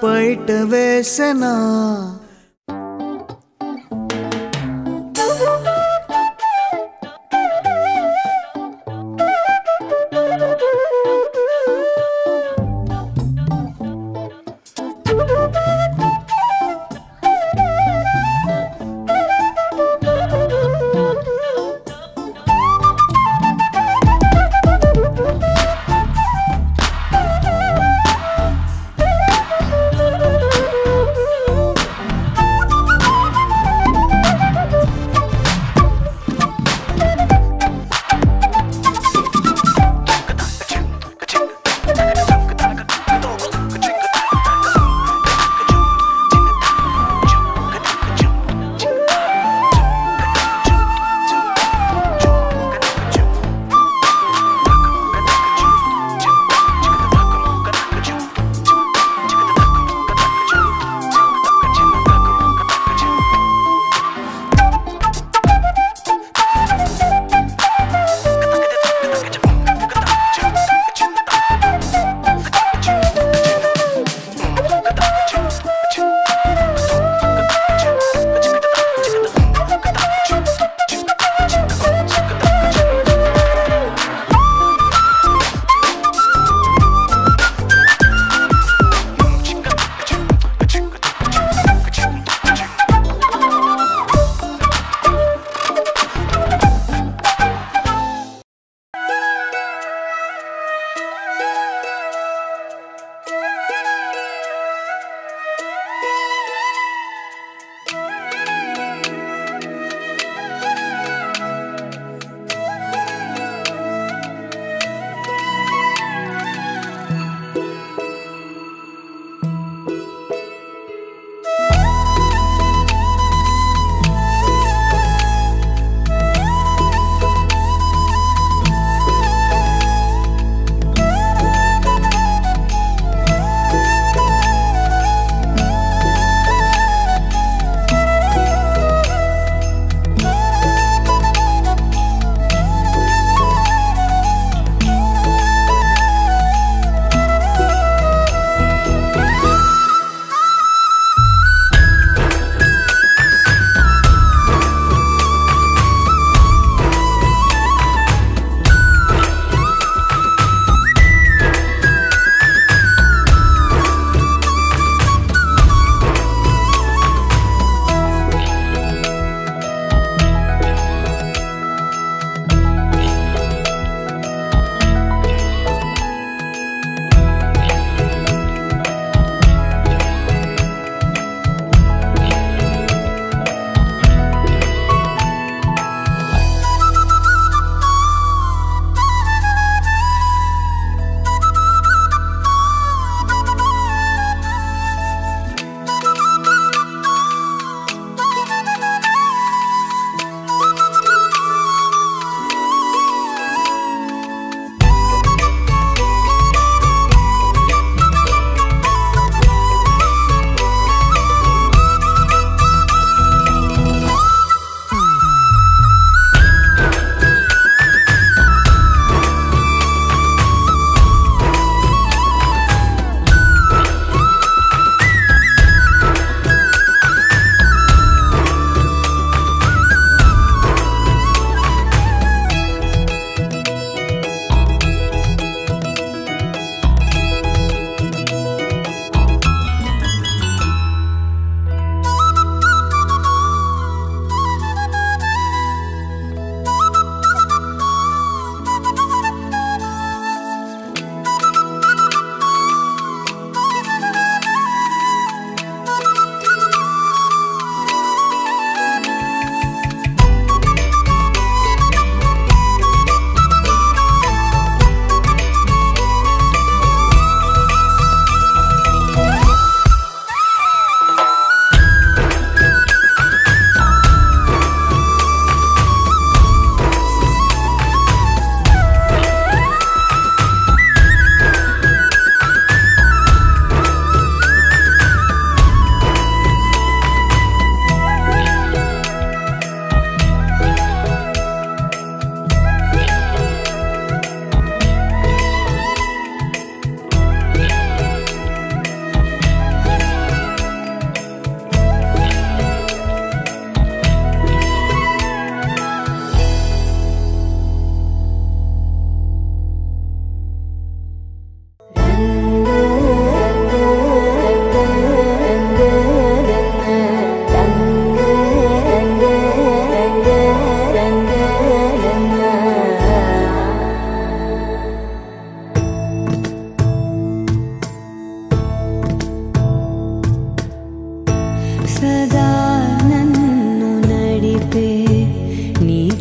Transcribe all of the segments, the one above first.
బయట వేసెనా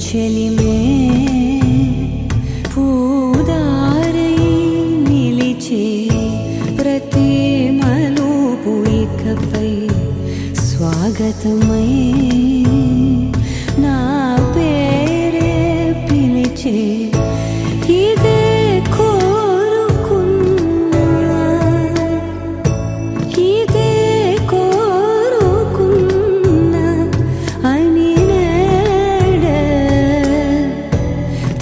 చెలిమే పూదారై నిలిచే ప్రతి మలుపు ఇకపై స్వాగతమై నా పేరే పిలిచే ఇదే కోరుకున్నా ఇదే కోరుకున్నా అని నేడే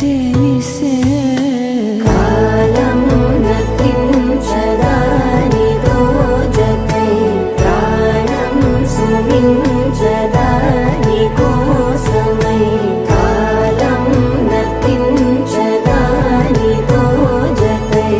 తెలిసే కాలం నతించదాని దోజకై ప్రాణం సుమించదాని కోసమై కాలం నతించదాని దోజకై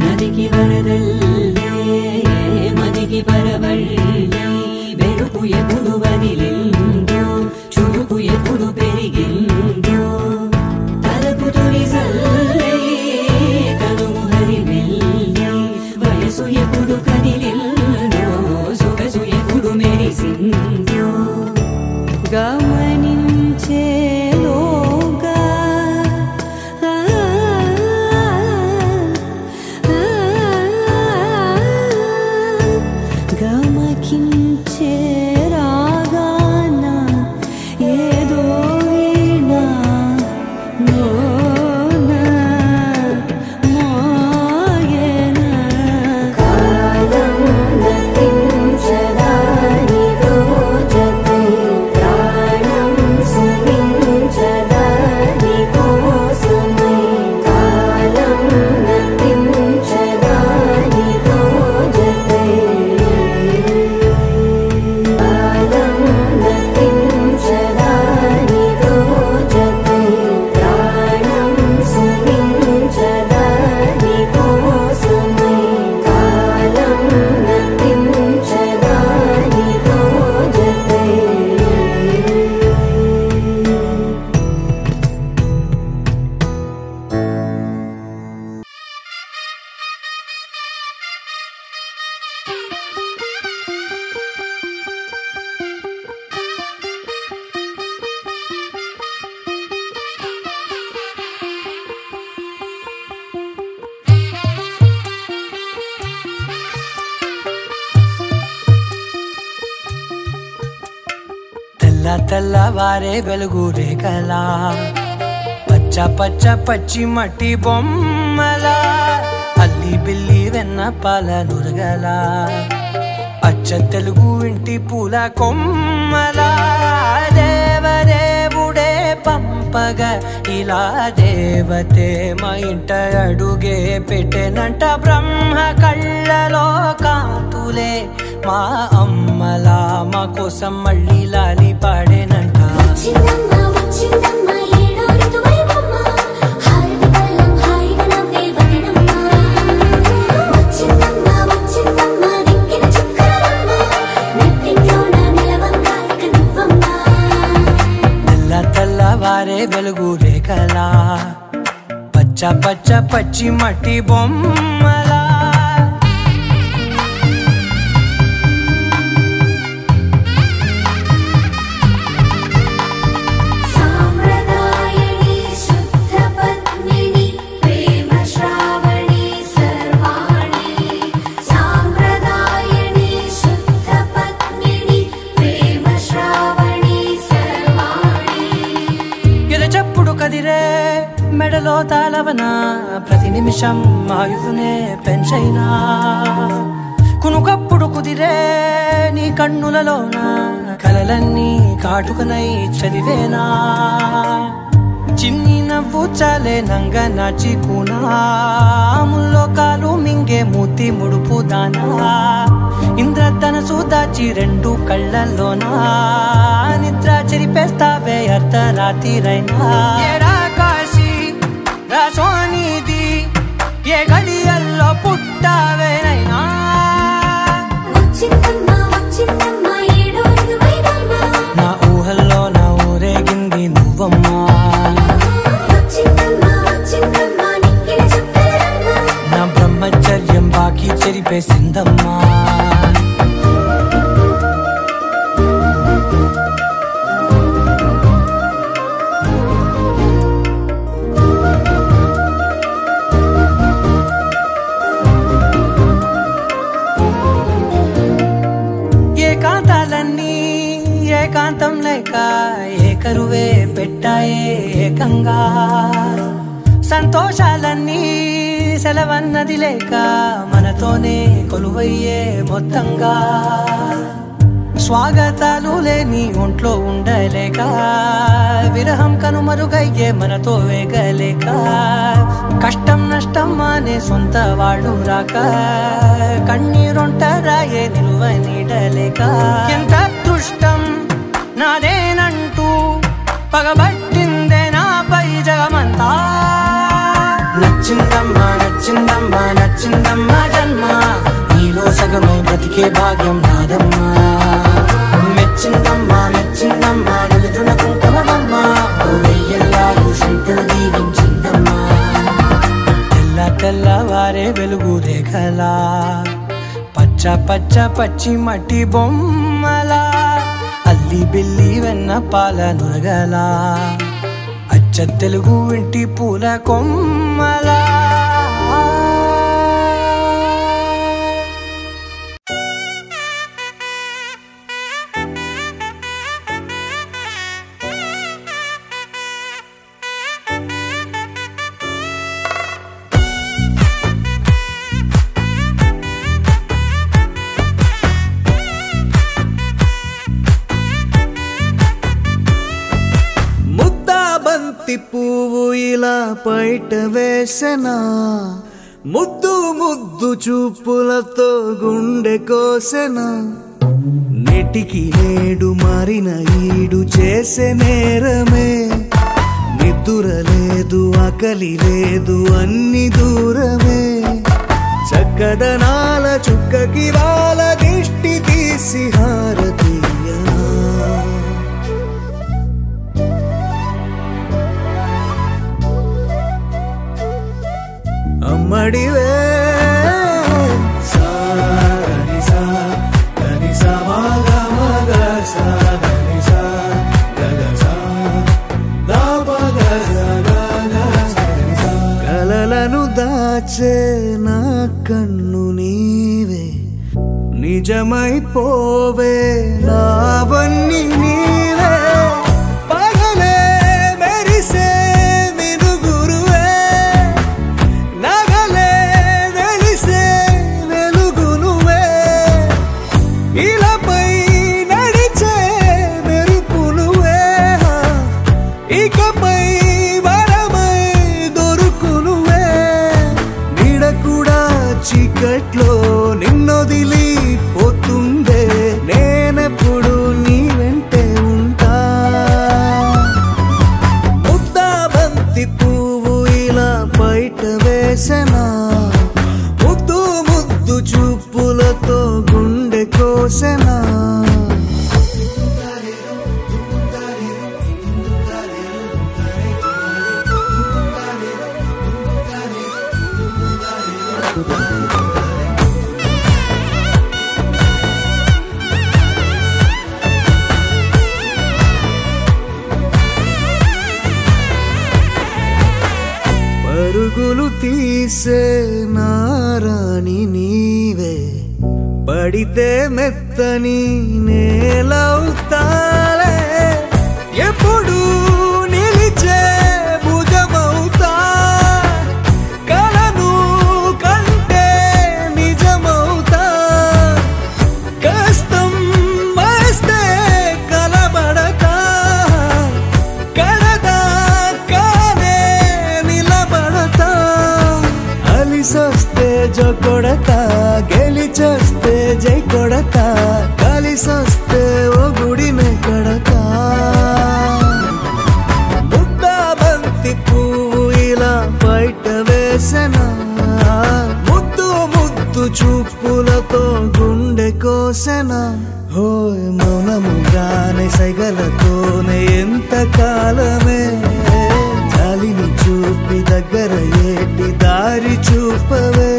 నదికి వరదల్లే మదికి పరవళ్ళే వెలుపు ఎప్పుడు వదిలిందో చురుకు ఎప్పుడు పెరిగిందో తలపు తొలి సల్లే కనుము హరిమెల్లే వయసు ఎప్పుడు కదిలిందో సొగసు ఎప్పుడు మెరిసిందో గమనించేలోగా గమకించే రాగాన ఏదో వీణా మోన మోయేనా కాలం నతించదాని దోజకై ప్రాణం సుమించదాని కోసమై కాలం నతించదాని దోజకై కాలం నతించదాని దోజకై ప్రాణం సుమించదాని కోసమై కాలం నతించదాని దోజకై తెల్ల తెల్లవారే వెలుగు రేఖలా పచ్చ పచ్చ పచ్చి మట్టి బొమ్మలా అల్లి బిల్లి వెన్న పాల నురగలా అచ్చ తెలుగు ఇంటి పూల కొమ్మలా దేవదేవుడే పంపగా ఇలా దేవతే మా ఇంట అడుగే పెట్టెనంట బ్రహ్మ కళ్ళలో కాంతులే మా అమ్మలా మా కోసం మళ్ళీ లాలి పాడేనంట వచ్చిందమ్మ వచ్చిందమ్మ ఏడో ఋతువైవమ్మ హారతి పళ్ళం హాయిగా నవ్వే వదినమ్మ వచ్చిందమ్మ వచ్చిందమ్మ దిక్కిన చుక్కలమ్మ నెట్టింట్లోన నిలవంగా ఇక నువ్వమ్మ తెల్ల తెల్లవారే వెలుగు రేఖలా పచ్చ పచ్చ పచ్చి మట్టి బొమ్మలా సాంప్రదాయని శుద్ధ పద్మిని ప్రేమ శ్రావణి సర్వాణి సాంప్రదాయని శుద్ధ పద్మిని ప్రేమ శ్రావణి సర్వాణి ఇది చెప్పుడు కదిరే మెడలో తాళవన ప్రతి నిమిషం ఆయుధునే పెంచైనా కునుకప్పుడు కుదిరే నీ కన్నులలోన కలలన్నీ కాటుకనై చదివేనా చిన్ని నవ్వు చాలే నంగ నాచి కూనాముల్లో కాలు మింగే మూతి ముడుపు దానా ఇంద్రధనసు దాచి రెండు కళ్ళల్లోనా నిద్ర చెరిపేస్తావే అర్ధరాత్రిరైనా ఏరా కాశీ రా సోనిది ఏ గడియల్లో పుట్టావేనైనా నా ఊహల్లో నా ఊరేగింది నువ్వమ్మా నా బ్రహ్మచర్యం బాకీ చెరిపేసిందమ్మా ఏకాంతాలన్నీ ఏకాంతం లేక ఏకరువే పెట్టాయే ఏకంగా సంతోషాలన్నీ సెలవన్నది లేక మనతోనే కొలువయ్యే మొత్తంగా స్వాగతాలు లేని ఒంట్లో ఉండలేక విరహం కనుమరుగయ్యే మనతో వేగలేక కష్టం నష్టం అనే సొంత వాడు రాక కన్నీరొంటరాయే నిలువ నీడలేక ఎంత అదృష్టం నాదేనంటూ పగబట్టిందే నాపై జగమంతా నచ్చిందమ్మా నచ్చిందమ్మా నచ్చిందమ్మా జన్మ నీలో సగమై బ్రతికే భాగ్యం నాదమ్మా మెచ్చిందమ్మా మెచ్చిందమ్మా నిలుతున్న కుంకుమమ్మా వెయ్యల్లాలు శంకరు దీవించిందమ్మా తెల్ల తెల్లవారే వెలుగు రేఖలా పచ్చ పచ్చ పచ్చి మట్టి బొమ్మలా అల్లి బిల్లి వెన్న పాల నురగలా అచ్చ తెలుగు ఇంటి పూల కొమ్మలా పువ్వు ఇలా బయట వేసెనా ముద్దు ముద్దు చూపులతో గుండె కోసెనా నెటికి నేడు మారిన ఈడు చేసే నేరమే నిద్ర లేదు ఆకలి లేదు అన్ని దూరమే చక్కదనాల చుక్కకి వాళ్ళ దిష్టి తీసి హారతీయా అమ్మడివే కలలను దాచే నా కన్ను నీవే నిజమైపోవే నావన్నీ నీవే పగలే మెరిసే చీకట్లో నిన్నొదిలి పోతుందే నేనెప్పుడు నీ వెంటే ఉంటా ముద్దా బంతి పువ్వు ఇలా బయట వేసెనా ముద్దు ముద్దు చూపులతో గుండె కోసెనా పరుగులు తీసే నారాణి నీవే పడితే మెత్తని నేలవుతాలే ఎప్పుడు నిలిచే భుజమవుతా కలను కంటే నిజమవుతా కష్టం వస్తే కలబడతా కడదాకా కలిసొస్తే జో కొడతా, గెలిచొస్తే జై కొడతా, కలిసొస్తే ఓ గుడినే కడతా. ముద్దా బంతి పువ్వు ఇలా బయట వేసెనా, ముద్దు ముద్దు చూపులతో గుండె కోసెనా. హోయ్ మౌనముగానే సైగలతోనే ఎంత కాలమే, జాలిని చూపి దగ్గర ఏటి దారి చూపవే.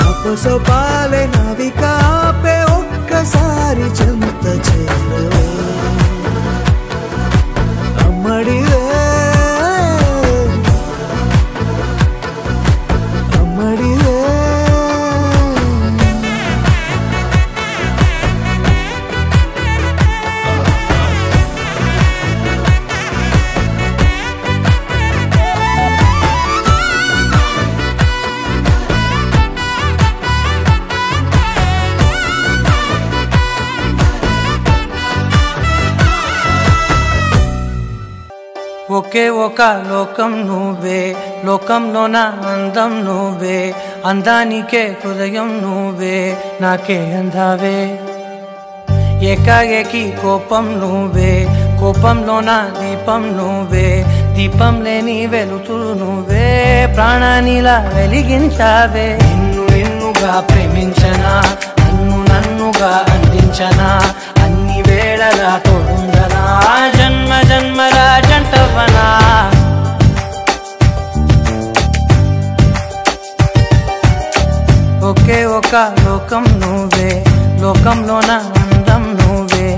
అపసోపాలే నవికాపే ఒక్కసారి చెంత చేరవే. అమ్మడివే అమ్మడివే. ఒకే ఒక లోకం నువ్వే, లోకంలోన అందం నువ్వే, అందానికే హృదయం నువ్వే, నాకే అందావే. ఏకాఏకి కోపం నువ్వే, కోపంలోన దీపం నువ్వే, దీపం లేని వెలుతురు నువ్వే, ప్రాణానిలా వెలిగించావే. నిన్ను నిన్నుగా ప్రేమించనా, నన్ను నన్నుగా అందించనా, అన్ని వేళలా తోడుందనా, జన్మ జన్మల జంటవనా. ఒకే ఒక లోకం నువ్వే, లోకంలోన అందం నువ్వే,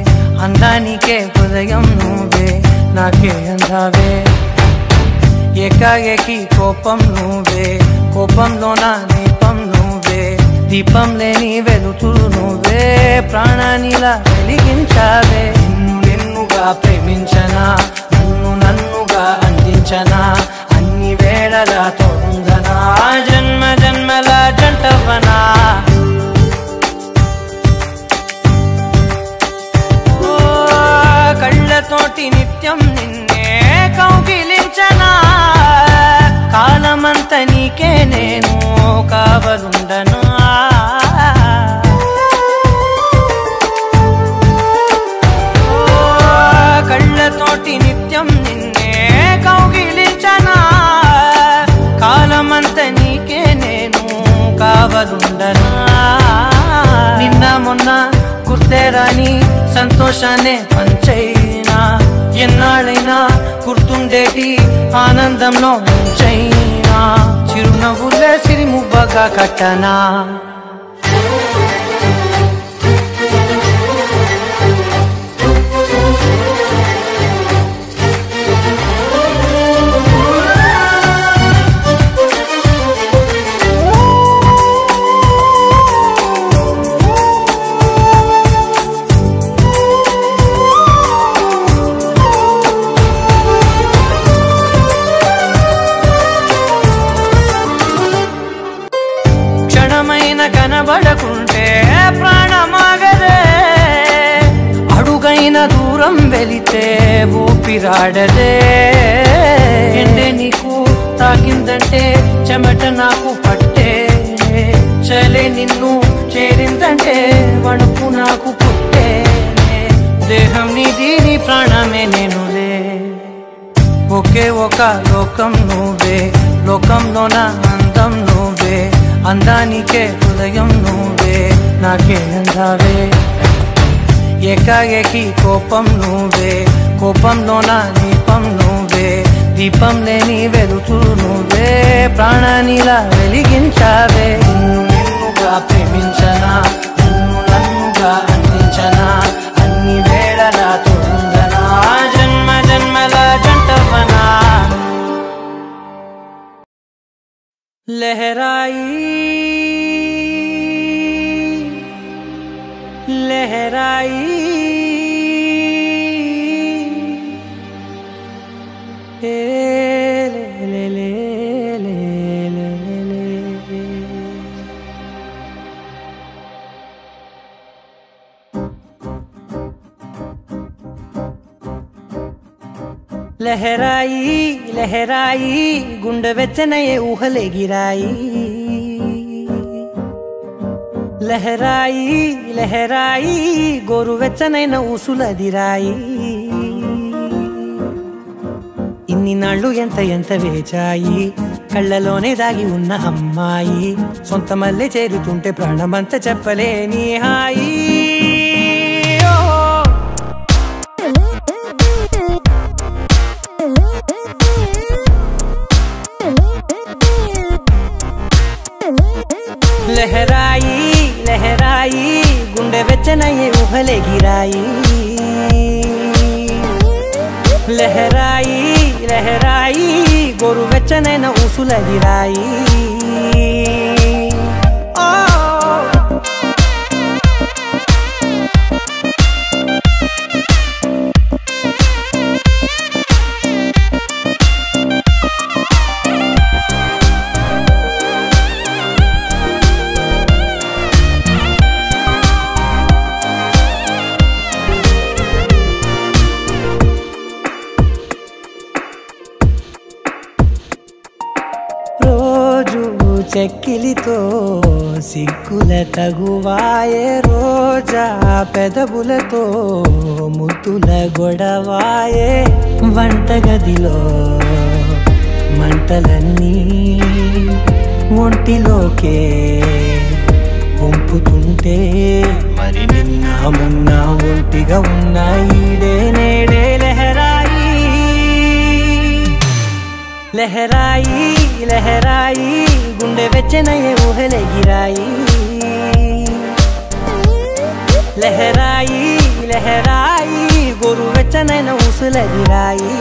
అందానికే హృదయం నువ్వే, నాకే అందావే. ఏకాఏకి కోపం నువ్వే, కోపంలోన దీపం నువ్వే, దీపం లేని వెలుతురు నువ్వే, ప్రాణానిలా వెలిగించావే. నిన్ను నిన్నుగా ప్రేమించనా, నన్ను నన్నుగా అందించనా, అన్ని వేళలా తోడుందనా, జన్మ జన్మల జంటవనా. ఓ కళ్ళతోటి నిత్యం నిన్నే కౌగిలించనా, కాలమంత నీకే నేను కావలుండనా. కళ్ళతోటి నిత్యం నిన్నే కౌగిలించనా, కాలమంత నీకే నేను కావలుండనా. నిన్న మొన్న గుర్తేరాని సంతోషాన్ని పంచైనా, ఎన్నాళ్ళైనా గుర్తుండేటి ఆనందంలో ముంచైనా, చిరునవ్వులే సిరిముబ్బగా కట్టనా. కనబడకుంటే ప్రాణమాగదే, అడుగైన దూరం వెళితే ఊపిరాడదే. ఎండే నీకు తాకిందంటే చెమట నాకు పట్టే, చలే నిన్ను చేరిందంటే వణుకు నాకు పుట్టే. దేహం నీది నీ ప్రాణమే నేనులే. ఒకే ఒక లోకం నువ్వే, లోకంలోన అందం నువ్వే, అందానికే హృదయం నువ్వే, నాకే అందావే. ఏకాఏకి కోపం నువ్వే, కోపంలోన దీపం నువ్వే, దీపం లేని వెలుతురు నువ్వే, ప్రాణానిలా వెలిగించావే. నిన్ను నిన్నుగా ప్రేమించనా, నన్ను నన్నుగా అందించనా, అన్ని వేళలా తోడుందనా, జన్మ జన్మల జంటవనా. लहराई लहराई ले ले ले ले ले ले లహరాయి లహరాయి గుండె వెచ్చనయే ఊహలెగిరాయి లహరాయి లహరాయి గోరు వెచ్చనైన ఊసులదిరాయి ఇన్ని నాళ్ళు ఎంత ఎంత వేచాయి కళ్ళలోనే దాగి ఉన్న అమ్మాయి సొంత మల్లె చేరుతుంటే ప్రాణమంతా చెప్పలేని హాయి లహరాయి లహరాయి గుండె వెచ్చనయ్యే ఊహలెగిరాయి లహరాయి లహరాయి గోరు వెచ్చనైన ఊసులదిరాయి చెక్కిలితో సిగ్గుల తగువాయే రోజా పెదవులతో ముద్దుల గొడవాయే వంటగదిలో మంటలన్నీ ఒంటిలోకే వంపుతుంటే మరి నిన్న మొన్న ఒంటిగా ఉన్న ఈడే నేడే లహరాయి లహరాయి లహరాయి గుండె వెచ్చనయ్యే ఊహలెగిరాయి లహరాయి లహరాయి గోరు వెచ్చనైన ఊసులదిరాయి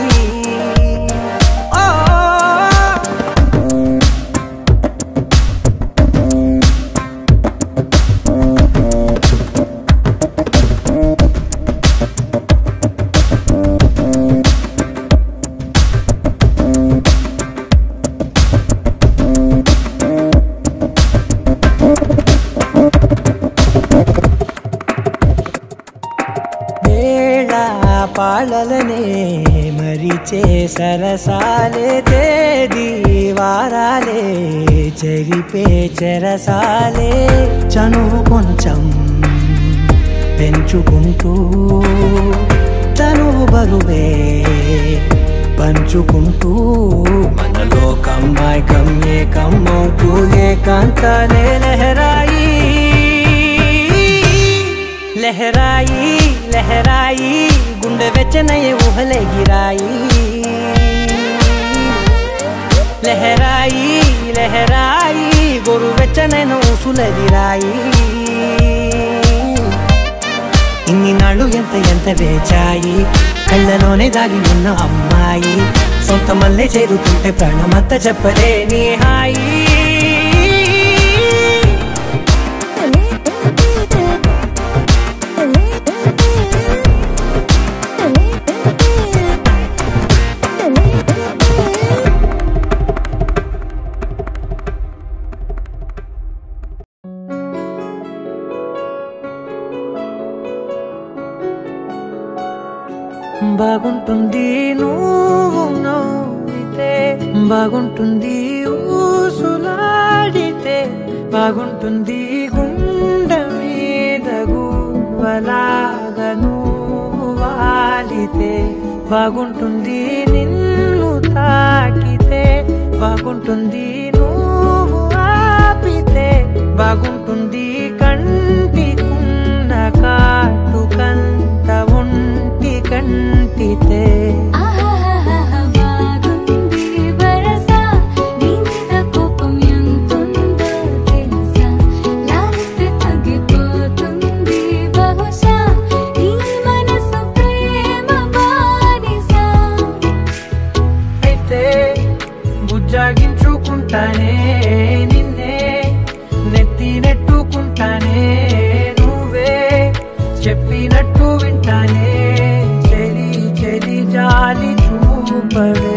పాలలనే మరిచే సరసాలే తేదీ వారాలే చెరిపే చెరసాలే చనువు కొంచెం పెంచుకుంటూ తనువు బరువే పంచుకుంటూ మనలో కమ్మాయికం ఏకమవుతూ ఏకాంతాలే లహరాయి లహరాయి లహరాయి గుండె వెచ్చనయ్యే ఊహలెగిరాయి లహరాయి లహరాయి గోరు వెచ్చనైన ఊసులదిరాయి ఇన్ని నాళ్ళు ఎంత ఎంత వేచాయి కళ్ళలోనే దాగి ఉన్న అమ్మాయి సొంత మల్లె చేరుతుంటే ప్రాణమంతా చెప్పలేని హాయి బాగుంటుంది నువ్వు నవ్వితే బాగుంటుంది ఊసులాడితే బాగుంటుంది గుండె మీద గువ్వలాగా నువ్వు వాలితే బాగుంటుంది నిన్ను తాకితే బాగుంటుంది నువ్వు ఆపితే బాగుంటుంది కంటికున్న కాటుకంత ఒంటి కంటితే బుజ్జాగించుకుంటానే నిన్నే నెత్తి నెట్టుకుంటానే నువ్వే చెప్పినట్టు వింటానే చెలి చెలి జాలి చూపవే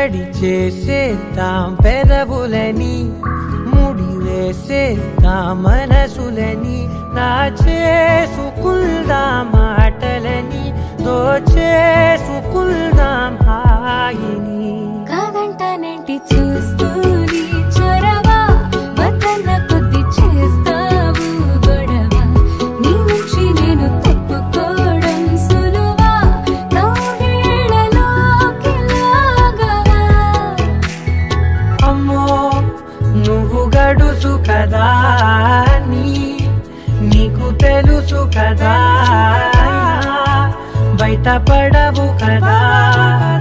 తడి చేసేద్దాం పెదవులని, ముడి వేసేద్దాం మనసులని, నా చేసుకుందాం మాటలని, దోచేసుకుందాం హాయిని. కాదంటానేంటి చూస్తూని చొరవా, వద్దన్న కొద్ది చేస్తావు గొడవ, నీ నుంచి నేను తప్పుకోవడం సులువా, నవ్వేళ్లలోకి లాగవా. అమ్మో నువ్వు గడుసు కదా, నీకు తెలుసు కదా, బయట పడవు కదా,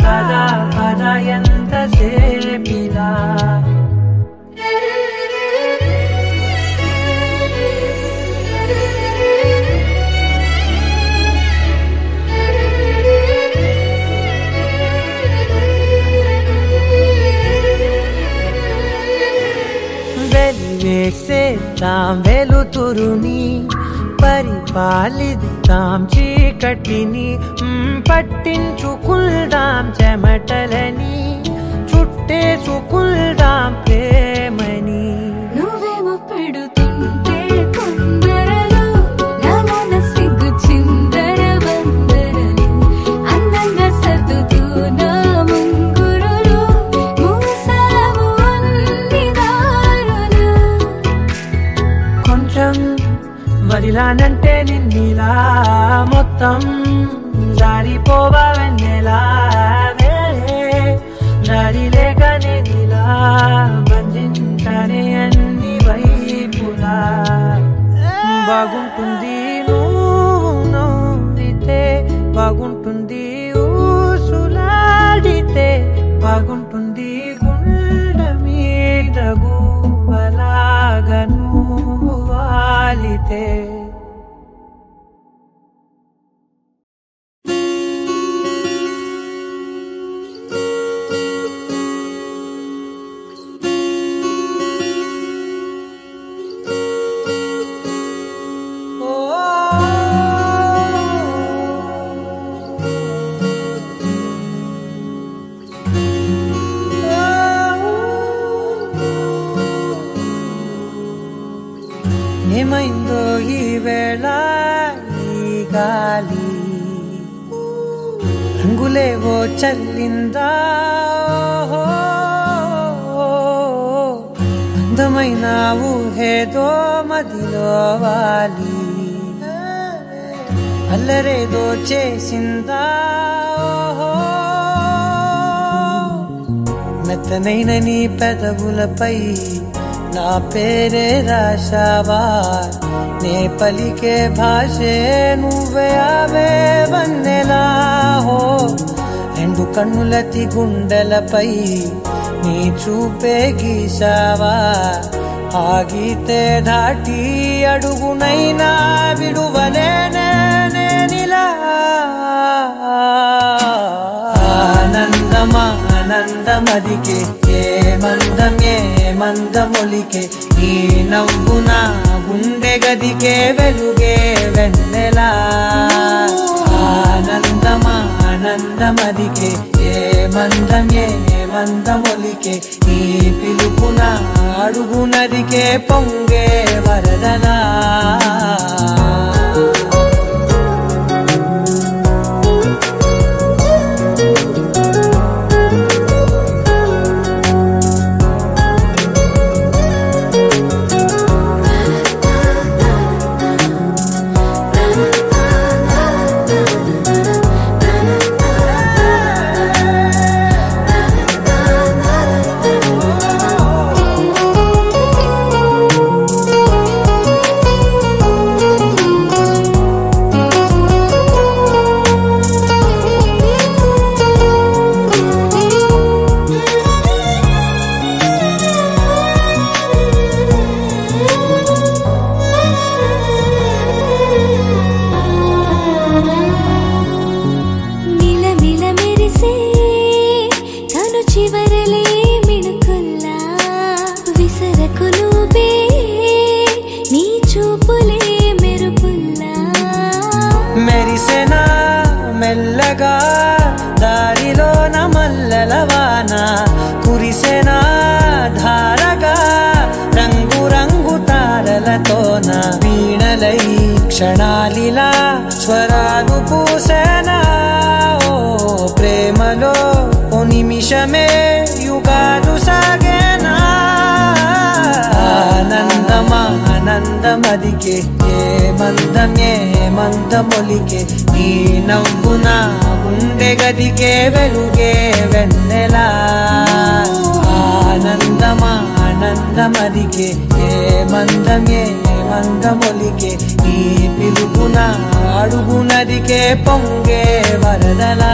కదా కదా ఎంత సేపిలా. వెలివేసేద్దాం వెలుతురుని, పరిపాలిద్దాం చీకటిని, పట్టించుకుందాం చెమటలని, చుట్టేసుకుందాం ప్రేమని. నువ్వేమో పెడుతుంటే కొందరలు, నాలోన సిగ్గు చిందర వందరలు, అందంగా సర్దుతూ నా ముంగురులు, మూసావు అన్ని దారులు. కొంచెం వదిలానంటే నిన్నిలా, మొత్తం జారిపోవా వెన్నెలా, జారి లేక నేనిలా బంధించనే అన్ని వైపులా. బాగుంటుంది నువ్వు నవ్వితే, బాగుంటుంది ఊసులాడితే, బాగుంటుంది గుండె మీద గువ్వలాగా నువ్వు వాలితే. ఏమైందో ఈ వేళ ఈ గాలి, రంగులేవో చల్లిందా, అందమైన ఊహేదో మదిలో వాలి, అల్లరేదో చేసిందా, మెత్తనైన నీ పెదవులపై నా పేరే రాశావా, నే పలికే భాషే నువ్వే ఆవే వన్నెలా. హో రెండు కన్నులతి గుండెలపై నీ చూపే గీశావా, ఆగితే దాటి అడుగునైనా విడువలేనే నేనిలా. ఆనందమా ఆనందమదికే, ఏ మందం ఏ మందమొలికే, నీ నవ్వు నా గుండె గదికే వెలుగే వెన్నెలా. ఆనందమా ఆనందమదికే, ఏ మందం ఏ మందమొలికే, నీ పిలుపున అడుగునదికే పొంగే వరదలా. మెల్లగా దారిలోన మల్లెల వాన క్షణాలిలా స్వరాలు పూసేనా ఓ ప్రేమలో ఓ నిమిషమే యుగాలు సాగేనా ఆనందమదికే ఏ మందమొలికే ఈ నవ్వున గుండె గదికే వెలుగే వెన్నెలా ఆనందమదికే ఏ మందమొలికే ఈ పిలుపున అడుగునదికే పొంగే వరదలా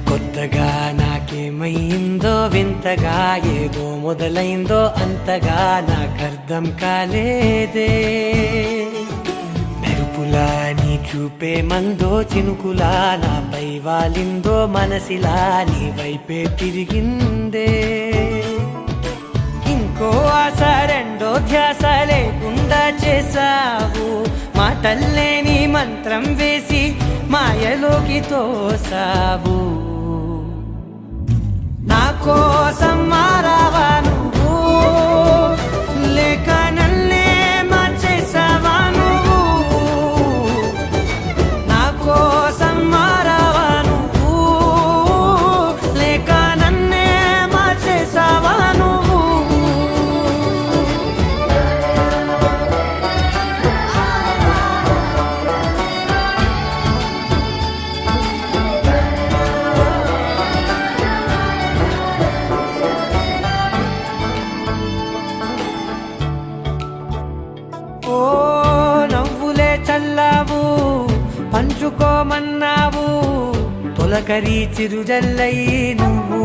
కొత్తగా నాకేమైందో వింతగా ఏదో మొదలైందో అంతగా నాకర్థం కాలేదే మెరుపులా నీ చూపే మందో చినుకులా నాపై వాలిందో మనసిలా నీ వైపే తిరిగిందే ఇంకో ఆశ రెండో ధ్యాస లేకుండా చేసావు మాటల్లేని మంత్రం వేసి మాయలోకి తోసావు నా కోసం మారావా నువ్వు లేక నన్నే మార్చేసావా నువ్వు నా కోసం మారావా నువ్వు లేక నన్నే మార్చేసావా నువ్వు చల్లావు పంచుకోమన్నావు తొలకరి చిరుజల్లై నువ్వు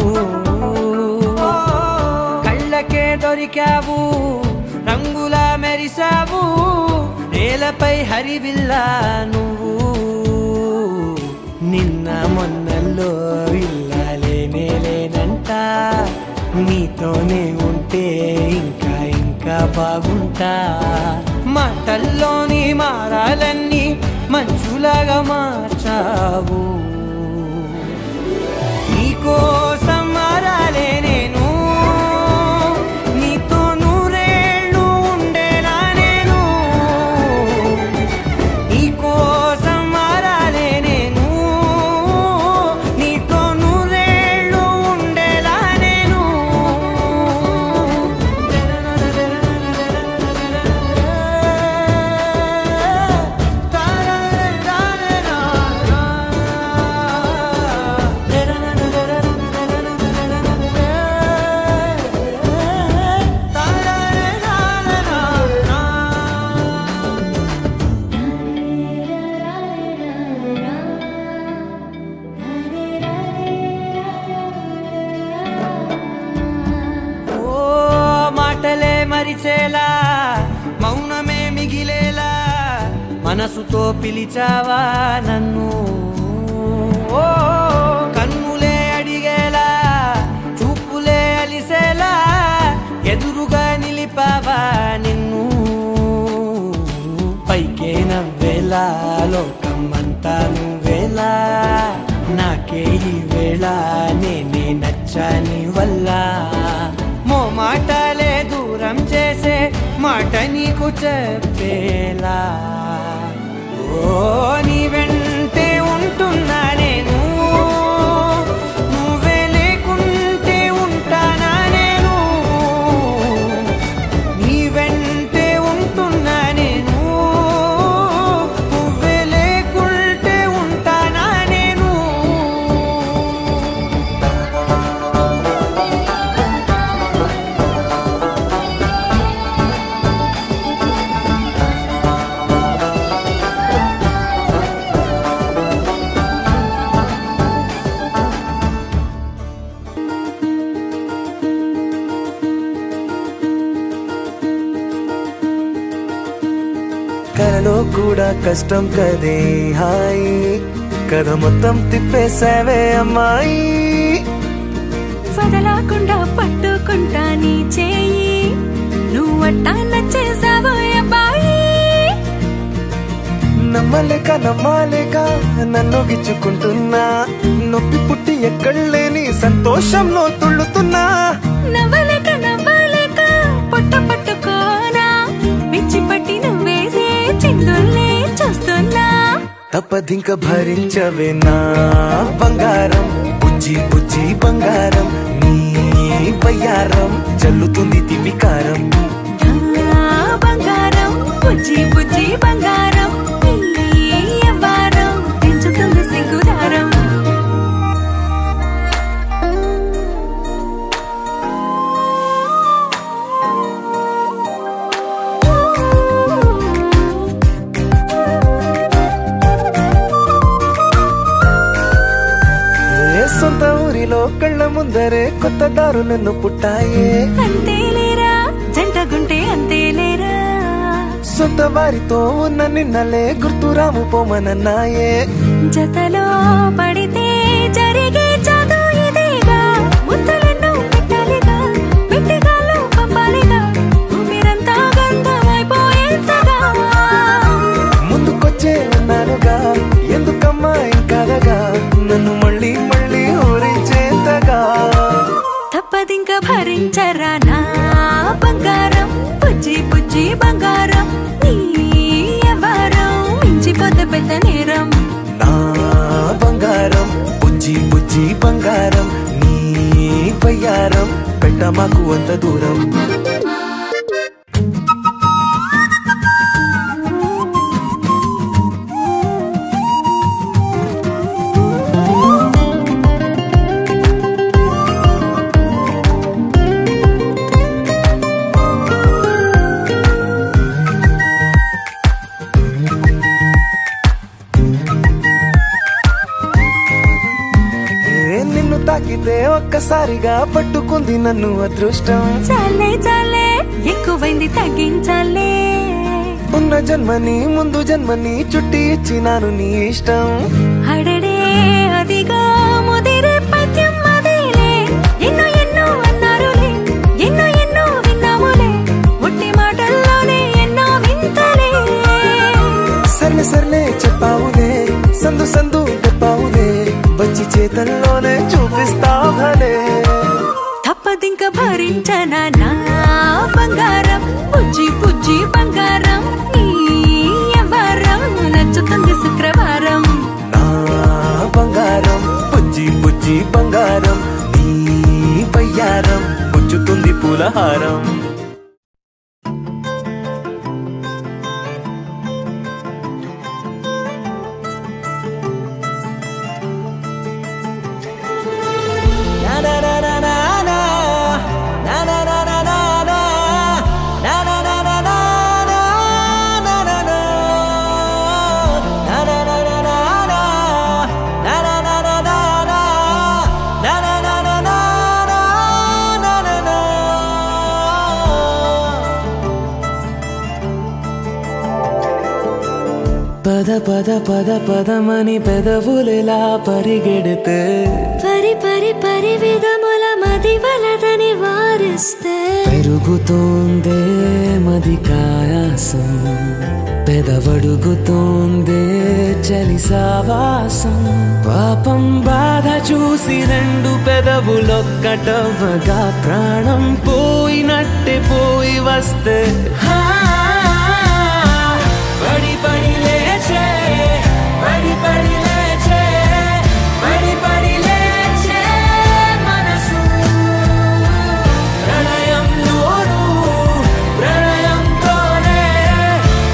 కళ్ళకే దొరికావు రంగులా మెరిసావు నేలపై హరివిల్లా నువ్వు నిన్న మొన్నల్లో ఇల్లాలేనే లేనంట నీతోనే ఉంటే ఇంకా ఇంకా బాగుంటా మాటల్లోని మారాలన్నీ మంచులాగా మార్చావు నీకోసం మారాలే నేను నీతో నూరేళ్ళు ఉండేలా నేను నీకోసం మారాలే నేను నీతో నూరేళ్ళు ఉండేలా నేను మరిచేలా మౌనమే మిగిలేలా మనసుతో పిలిచావా నన్ను ఓ కన్నులే అడిగేలా చూపులే అలిసేలా ఎదురుగా నిలిపావా నిన్ను పైకే నవ్వేలా లోకమంతా నువ్వేలా నాకే ఈ వేళ నేనే నచ్చాని వల్ల మాటలే దూరం చేసే మాట నీకు చెప్పేలా ఓ నీ వెంటే ఉంటున్నా నేను నువ్వే లేకుంటే ఉంటానా నేను నీ వెంటే ఉంటున్నా నేను నువ్వే లేకుంటే ఉంటానా నేను కలలో కూడా కష్టం కదే హాయి కథ మొత్తం తిప్పేసావే అమ్మాయి వదలకుండా పట్టుకుంటా నీ చేయి నువ్వట్టా నచ్చేసావో అబ్బాయి నమ్మలేక నన్ను గిచ్చుకుంటున్నా నొప్పి పుట్టి ఎక్కడలేని సంతోషంలో తుళ్ళుతున్నా నవ్వలేక పొట్ట పట్టుకోనా పిచ్చి పట్టి నువ్వేసే చిందుల్ని చూస్తున్నా తప్పదింక భరించవే నా బంగారం బుజ్జి బుజ్జి బంగారం నీ బయ్యారం చల్లుతుంది తిమికారం బంగారం బుజ్జి బుజ్జి బంగారం వారం పెంచుతుంది సింగుదారం సొంత ఊరిలో కళ్ళ ముందరే కొత్త దారులను పుట్టాయే అంతేలేరా జంటగుంటే అంతేలేరా సొంత వారితో ఉన్న నిన్నలే గుర్తురాము పోమనన్నాయే జతలో పడితే జరిగే చదు ఇదేగా ముద్దలెన్నో పెట్టాలిగా పెట్టిగాల్లో పంపాలిగా మీరంతా గంతమైపోయేంతగా ముందుకొచ్చే ఉన్నానుగా ఎందుకమ్మా ఇంకాదగా నన్ను మళ్ళీ ఊరించేంతగా తప్పదింక భరించరా నా బంగారం బుజ్జి బుజ్జి బంగారం నీ వారం మించిపోతే పెద్ద నేరం నా బంగారం బుజ్జి బుజ్జి బంగారం నీ బయ్యారం పెట్ట మాకు అంత దూరం తాకితే ఒక్కసారిగా పట్టుకుంది నన్ను అదృష్టం చాలే ఎక్కువైంది తగ్గించాలే ఉన్న జన్మని ముందు జన్మని చుట్టి ఇచ్చినాను నీ ఇష్టం అడడే అదిగా ముదిరే పద్యం అదేలే ఎన్నో అన్నారులే ఎన్నో విన్నాములే ఒట్టి మాటల్లోనే ఎన్నో వింతలే సర్లే చెప్పావులే సందు చెప్పావులే వచ్చి చేతల్లోనే చూపిస్తావనే తప్పదింక భరించనా నా బంగారం బుజ్జి బుజ్జి బంగారం నీ వారం నచ్చుతుంది శుక్రవారం నా బంగారం బుజ్జి బుజ్జి బంగారం నీ బయ్యారం పుచ్చుతుంది పూలహారం పదమని పెదవులెలా పరిగెడితే పరి విధముల మది వలదని వారిస్తే పెరుగుతోందే మది కాయాసం పెదవడుగుతోందే చలి సావాసం పాపం బాధ చూసి రెండు పెదవులొక్కటవ్వగా ప్రాణం పోయినట్టే పోయి వస్తే పడి లేచే పడి లేచే మనసు ప్రణయంతోనే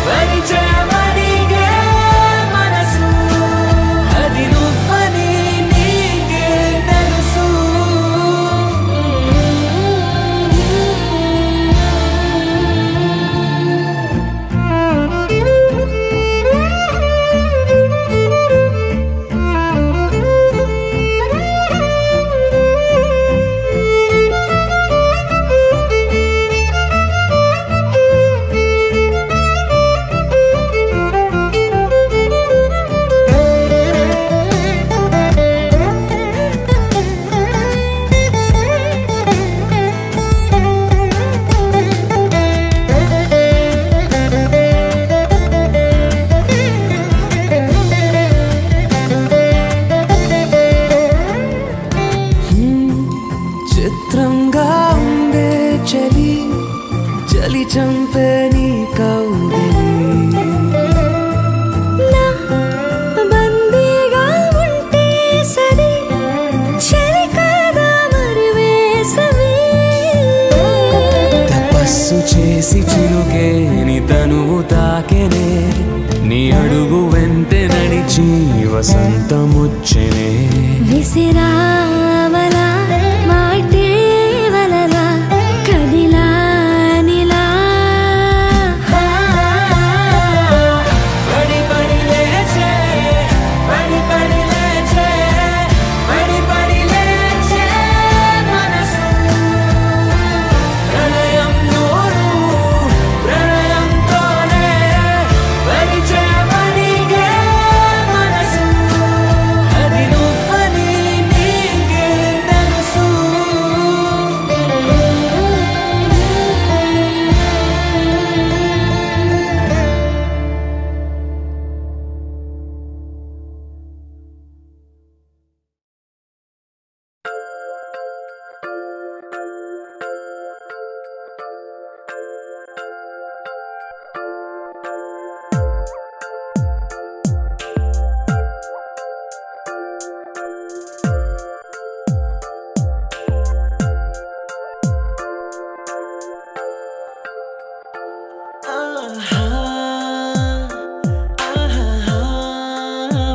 పరిచయమడిగే మనసు అది నువ్వని నీకే తెలుసు చంపే నీ కౌగిలి నా బందీగా ఉంటే సరి చలి కాదా మరి వేసవి తపస్సు చేసి చిలుకే నీ తనువు తాకెనే నీ అడుగు వెంటే నడిచి వసంతముచ్చెనే విసిరావలా మాటే వలలా కదిలా నిలా పడి పడి లేచే పడి పడి లేచే పడి పడి లేచే మనసు ప్రళయంలోను ప్రళయంతోనే పరిచే పడిగే మనసు అది నువ్వని నీకే తెలుసు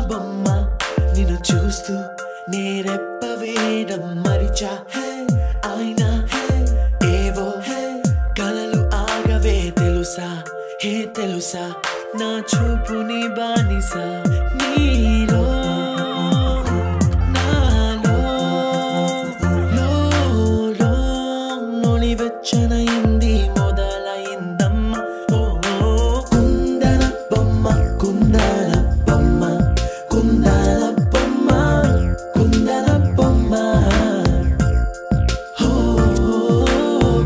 బొమ్మ నిన్ను చూస్తూ నేరెప్ప వేయడం మరిచా అయినా ఏవో కలలు ఆగవే తెలుసా హే తెలుసా నా చూపు నీ బానిసా నీలో నాలో లో నొలివెచ్చనైంది మొదలైందమ్మ ఓ కుందన బొమ్మ కుందన బొమ్మ కుందన బొమ్మ కుందన బొమ్మ ఓ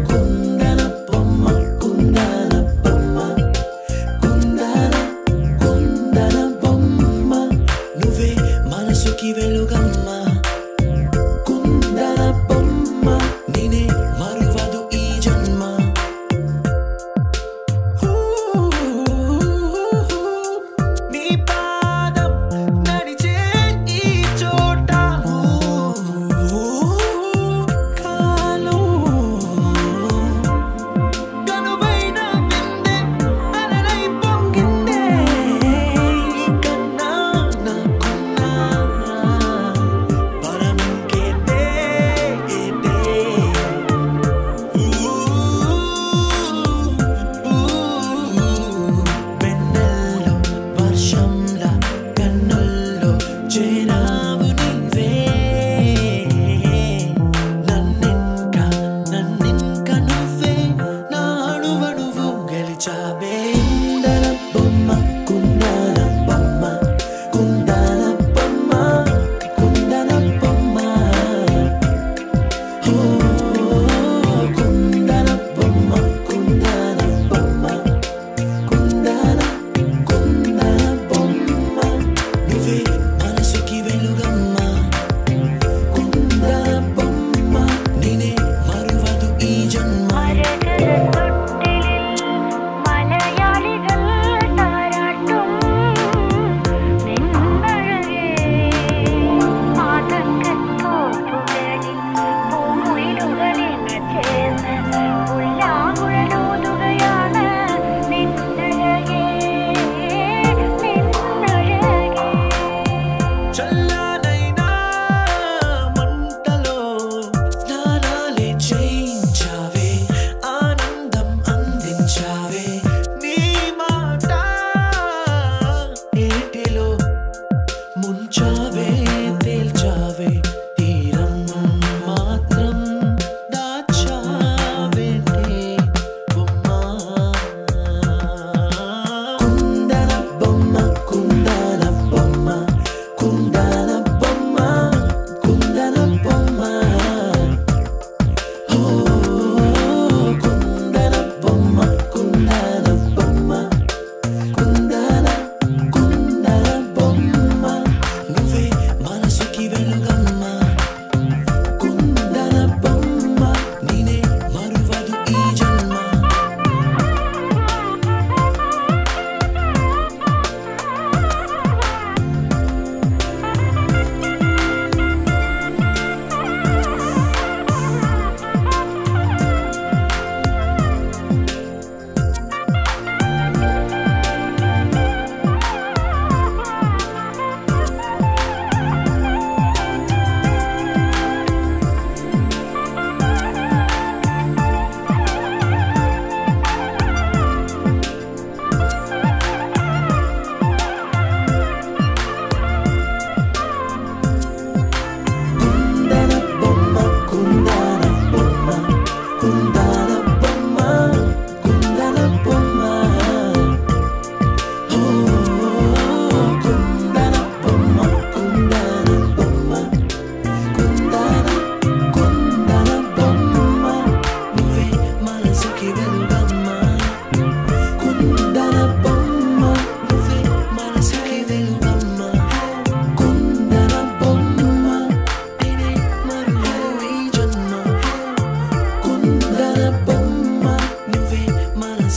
కుందన బొమ్మ కుందన బొమ్మ కుందన బొమ్మ నువ్వే మనసుకి వెలుగమ్మ కుందన బొమ్మ నినే మరువదు ఈ జన్మ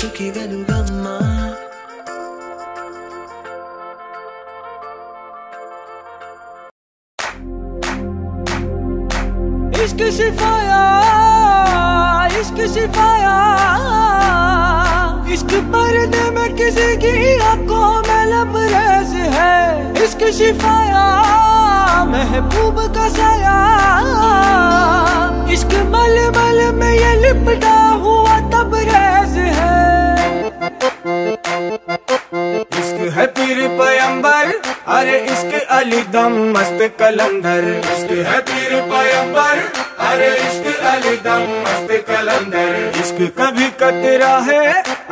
మనసుకి వెలుగమ్మా इश्क शिफाया इश्क शिफाया इश्क पर्दे में किसी की आंखों में लबरेज है इश्क शिफाया महबूब का साया इश्क मलमल में ये लिपटा हुआ तबरेज है इश्क है पीर पैगंबर अरे इश्क अली दम मस्त कलंदर इश्क है पीर पैगंबर अरे इश्क अली दम मस्त कलंदर इश्क कभी कतरा है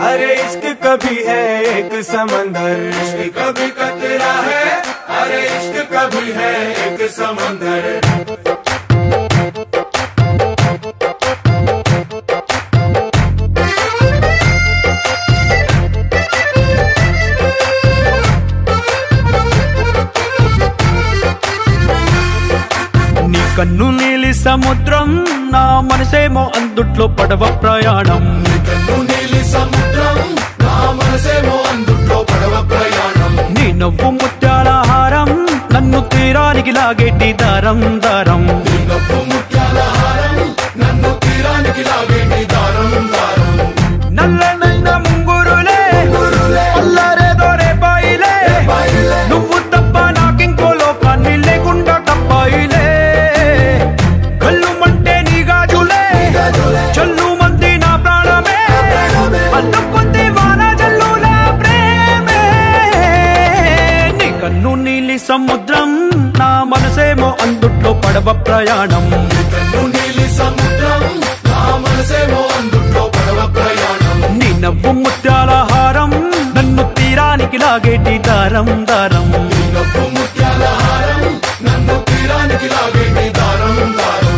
अरे इश्क कभी है एक समंदर इश्क कभी कतरा है अरे इश्क कभी है एक समंदर కన్ను నీలి సముద్రం నా మనసేమో అందుట్లో పడవ ప్రయాణం కన్ను నీలి సముద్రం నా మనసేమో అందుట్లో పడవ ప్రయాణం నీ నవ్వు ముత్యాల హారం నన్ను తీరానికి లాగేటి దారం దారం నీ నవ్వు ముత్యాల హారం నన్ను తీరానికి లాగేటి దారం దారం నల్లనైన ముంగురులే అల్లారేదో రేపాయిలే నువ్వు తప్ప నాకింకో లోకాన్ని లేకుండా తప్పాయిలే చల్లు మంది నా ప్రాణమే అల్లుకుంది వాన జల్లుల ప్రేమే నీ కన్ను నీలి సముద్రం నా మనసేమో అందుట్లో పడవ ప్రయాణం కన్ను నీలి సముద్రం నా మనసేమో అందుట్లో పడవ ప్రయాణం నీ నవ్వు ముత్యాల హారం నన్ను తీరానికి లాగేటి దారం దారం నీ నవ్వు ముత్యాల హారం నన్ను తీరానికి లాగేటి దారం దారం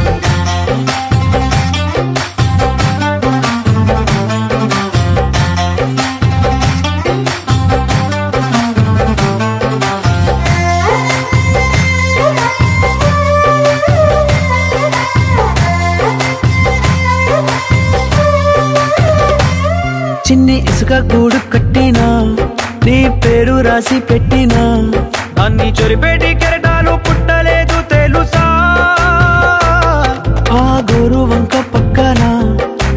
చిన్ని ఇసుక గూడు కట్టినా నీ పేరు రాసి పెట్టినా దాన్ని చొరిపేటి కెరటాలు పుట్టలేదు తెలుసా ఆ గోరు వంక పక్కన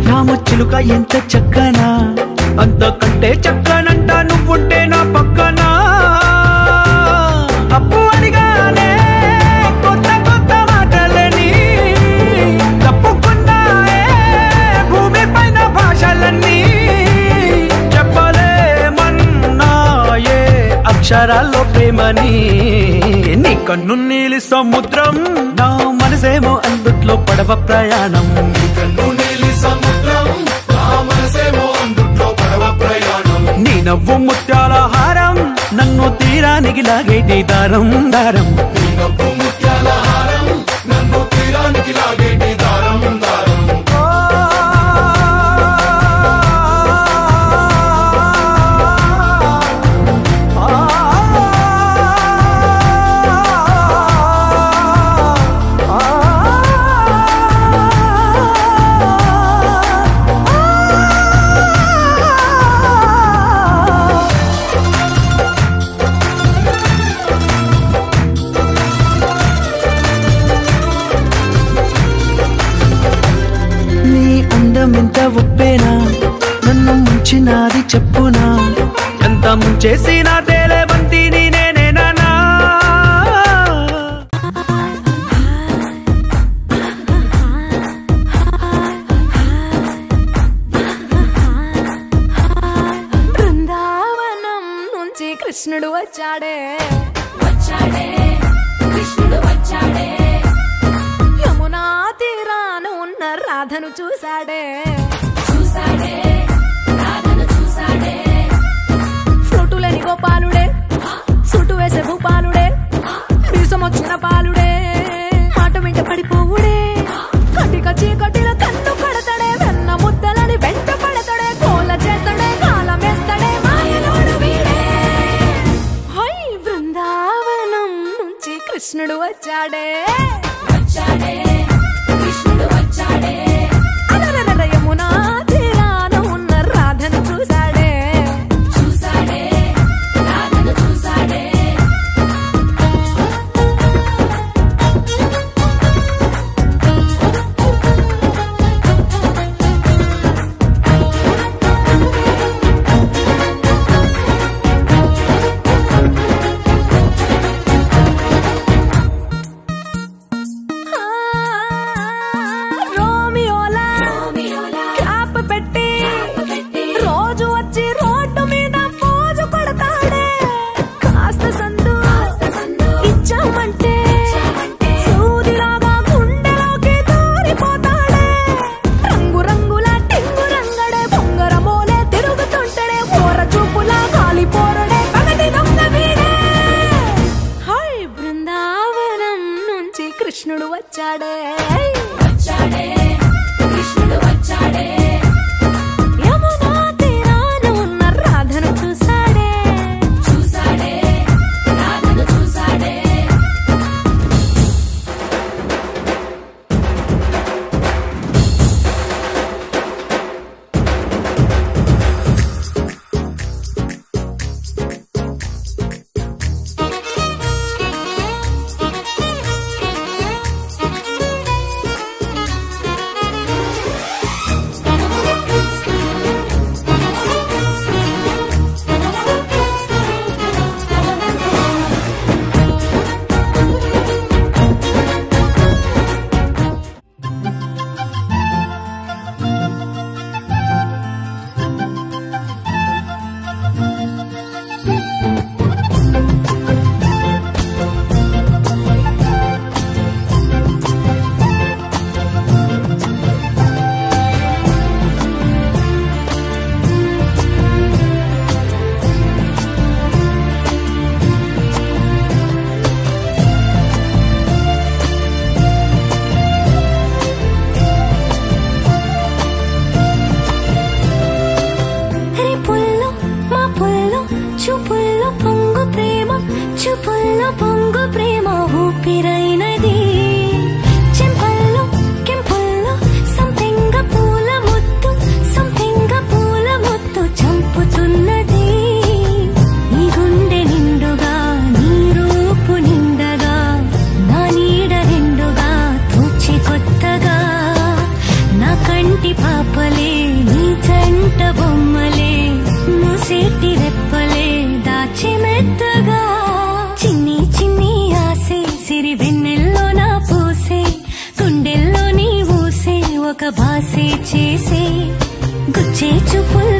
రామచిలుక ఎంత చక్కనా అంతకంటే చక్కనంట నువ్వుంటే నా పక్కన అప్పు అడిగానే కొత్త కొత్త మాటలని తప్పుకున్నాయే భూమి పైన భాషలన్నీ చెప్పలేమన్నాయే అక్షరాల్లో ప్రేమని నీ కన్ను నీలి సముద్రం నా మనసేమో అందుట్లో పడవ ప్రయాణం కన్ను నీలి సముద్రం నా మనసేమో అందుట్లో పడవ ప్రయాణం నీ నవ్వు ముత్యాల హారం నన్ను తీరానికి లాగేటి దారం దారం నీ నవ్వు ముత్యాల హారం నన్ను తీరానికి లాగేటి దారం దారం ఎంత ఒప్పేనా నన్ను ముంచినాది చెప్పునా ఎంత ముంచేసిన తేలేబంతిని నేనేనా బృందావనం నుంచి కృష్ణుడు వచ్చాడే కృష్ణుడు వచ్చాడే యమునా తీరాన ఉన్న రాధను చూశాడే రాధను చూశాడే ఫ్రూటులని గోపాలుడే సూటు వేసే భూపాలుడే మీసం వచ్చిన పాలుడే మాట వెంట పడిపోవుడే కటిక చీకటిలో కన్ను కడతాడే వెన్న ముద్దలని వెంట పడతాడే కోల చేస్తాడే కాలం వేస్తాడే మాయలోడు వీడే హై బృందావనం నుంచి కృష్ణుడు వచ్చాడే కృష్ణుడు వచ్చాడే యమునా తీరాన ఉన్న రాధను చూశాడే గుచ్చే చూపుల్లో